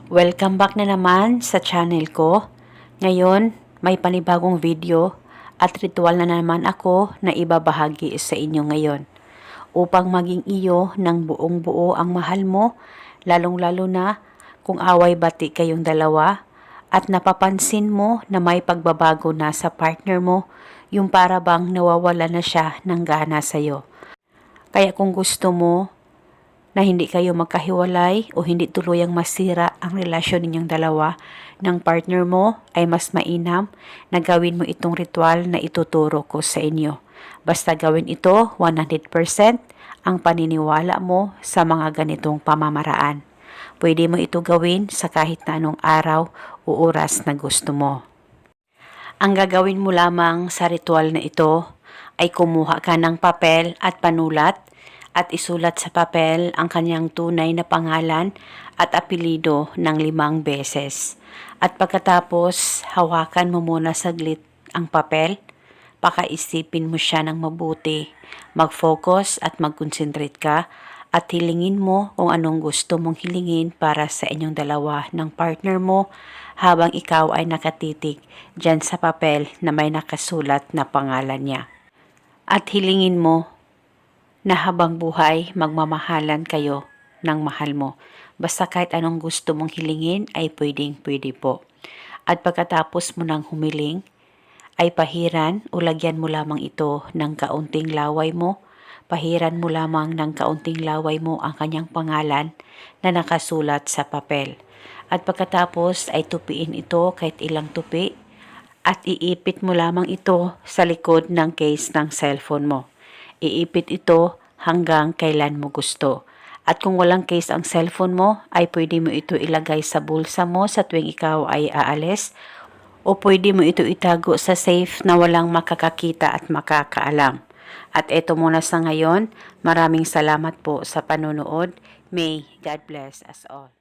Welcome back na naman sa channel ko. Ngayon, may panibagong video at ritual na naman ako na ibabahagi sa inyo ngayon. Upang maging iyo ng buong buo ang mahal mo, lalong-lalo na kung away-bati kayong dalawa at napapansin mo na may pagbabago na sa partner mo, yung para bang nawawala na siya ng gana sa'yo. Kaya kung gusto mo na hindi kayo magkahiwalay o hindi tuluyang masira ang relasyon ninyong dalawa ng partner mo, ay mas mainam na gawin mo itong ritual na ituturo ko sa inyo. Basta gawin ito 100% ang paniniwala mo sa mga ganitong pamamaraan. Pwede mo ito gawin sa kahit na anong araw o oras na gusto mo. Ang gagawin mo lamang sa ritual na ito ay kumuha ka ng papel at panulat at isulat sa papel ang kanyang tunay na pangalan at apelido ng 5 beses. At pagkatapos, hawakan mo muna saglit ang papel, pakaisipin mo siya ng mabuti, mag-focus at mag-concentrate ka at hilingin mo kung anong gusto mong hilingin para sa inyong dalawa ng partner mo habang ikaw ay nakatitig dyan sa papel na may nakasulat na pangalan niya. At hilingin mo na habang buhay magmamahalan kayo ng mahal mo. Basta kahit anong gusto mong hilingin ay pwede po. At pagkatapos mo nang humiling, ay pahiran o lagyan mo lamang ito ng kaunting laway mo. Pahiran mo lamang ng kaunting laway mo ang kanyang pangalan na nakasulat sa papel. At pagkatapos ay tupiin ito kahit ilang tupi at iipit mo lamang ito sa likod ng case ng cellphone mo. Iipit ito hanggang kailan mo gusto. At kung walang case ang cellphone mo, ay pwede mo ito ilagay sa bulsa mo sa tuwing ikaw ay aalis, o pwede mo ito itago sa safe na walang makakakita at makakaalam. At eto muna sa ngayon, maraming salamat po sa panonood. May God bless us all.